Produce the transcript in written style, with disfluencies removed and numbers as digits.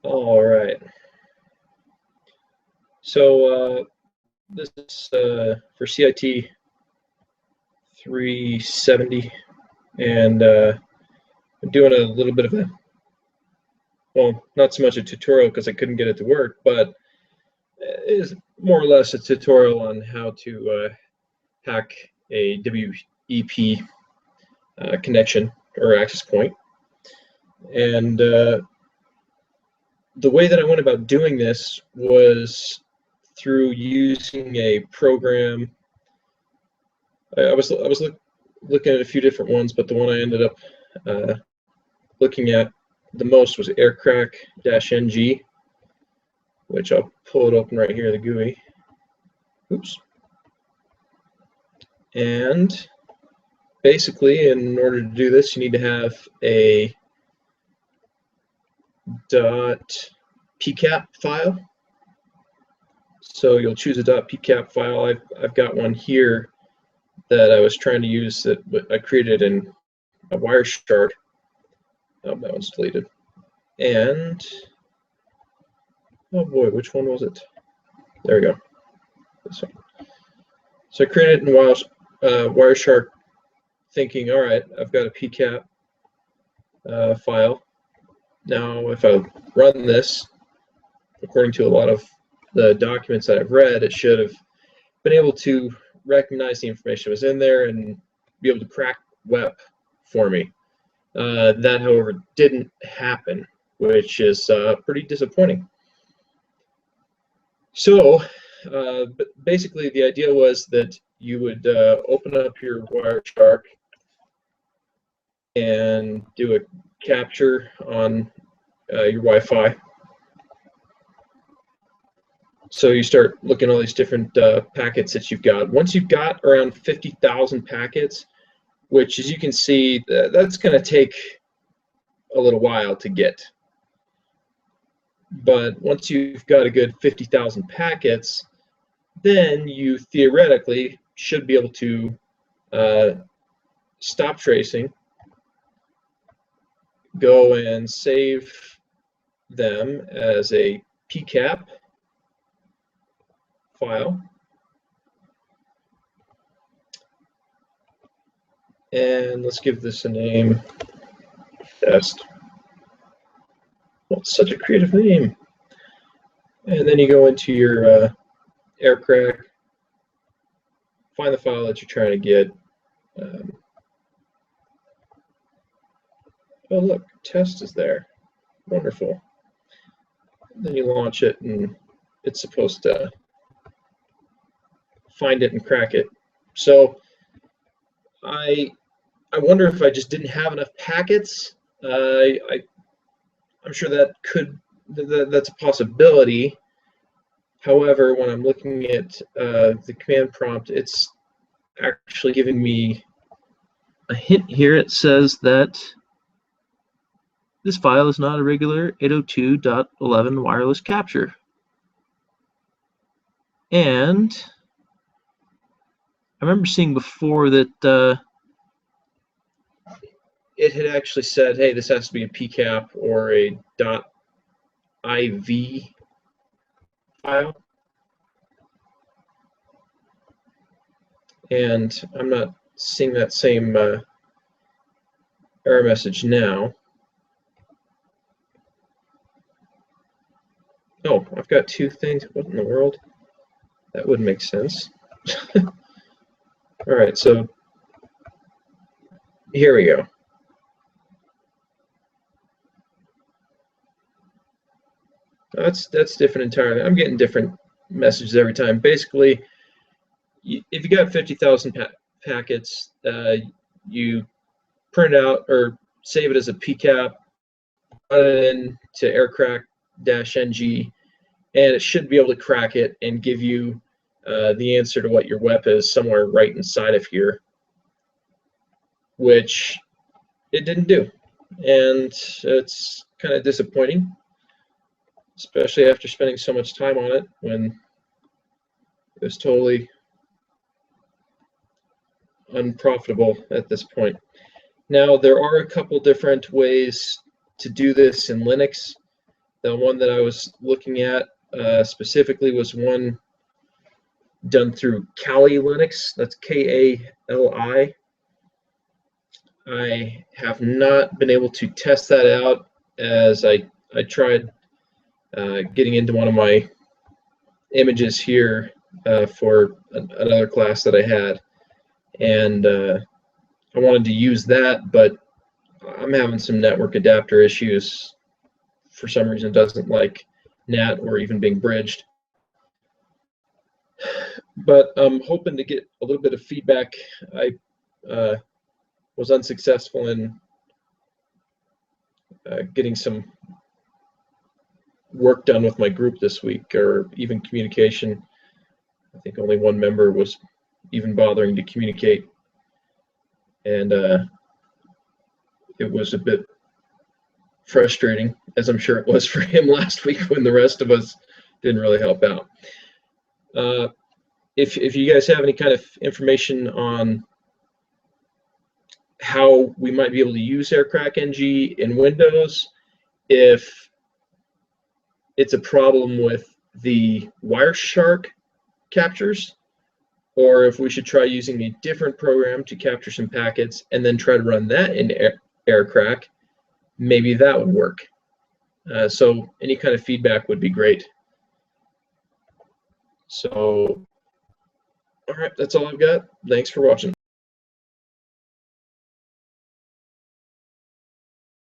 All right. So this is for CIT 370, and I'm doing a little bit of well, not so much a tutorial because I couldn't get it to work, but it is more or less a tutorial on how to hack a WEP connection or access point. And the way that I went about doing this was through using a program. I was looking at a few different ones, but the one I ended up looking at the most was Aircrack-NG, which I'll pull it open right here, the GUI. Oops. And basically, in order to do this, you need to have a .pcap file. So you'll choose a .pcap file. I've got one here that I was trying to use that I created in a Wireshark. Oh, that one's deleted. And oh boy, which one was it? There we go. This one. So I created it in Wireshark, thinking, all right, I've got a PCAP file. Now, if I run this, according to a lot of the documents that I've read, it should have been able to recognize the information that was in there and be able to crack WEP for me. That, however, didn't happen, which is pretty disappointing. So basically, the idea was that you would open up your Wireshark and do a capture on your Wi-Fi. So you start looking at all these different packets that you've got. Once you've got around 50,000 packets, which, as you can see, that's going to take a little while to get. But once you've got a good 50,000 packets, then you theoretically should be able to stop tracing, go and save them as a PCAP file, and let's give this a name, test. Well, it's such a creative name. And then you go into your Aircrack, find the file that you're trying to get. Oh, look, test is there. Wonderful. Then you launch it, and it's supposed to find it and crack it. So I wonder if I just didn't have enough packets. I'm sure that's a possibility. However, when I'm looking at the command prompt, it's actually giving me a hint here. It says that this file is not a regular 802.11 wireless capture. And I remember seeing before that it had actually said, hey, this has to be a PCAP or a .iv file. And I'm not seeing that same error message now. Oh, I've got two things. What in the world? That wouldn't make sense. All right, so here we go. That's different entirely. I'm getting different messages every time. Basically, if you got 50,000 packets, you print it out or save it as a PCAP, run it into Aircrack-NG, and it should be able to crack it and give you the answer to what your WEP is somewhere right inside of here, which it didn't do. And it's kind of disappointing, especially after spending so much time on it when it was totally unprofitable at this point. Now, there are a couple different ways to do this in Linux. The one that I was looking at specifically was one done through Kali Linux. That's Kali. I have not been able to test that out, as I tried getting into one of my images here for another class that I had, and I wanted to use that, but I'm having some network adapter issues. For some reason, it doesn't like NAT or even being bridged. But I'm hoping to get a little bit of feedback. I was unsuccessful in getting some work done with my group this week, or even communication. I think only one member was even bothering to communicate, and it was a bit frustrating, as I'm sure it was for him last week when the rest of us didn't really help out. If you guys have any kind of information on how we might be able to use AirCrack-NG in Windows, if it's a problem with the Wireshark captures, or if we should try using a different program to capture some packets and then try to run that in AirCrack, maybe that would work. So any kind of feedback would be great. So, all right, that's all I've got. Thanks for watching.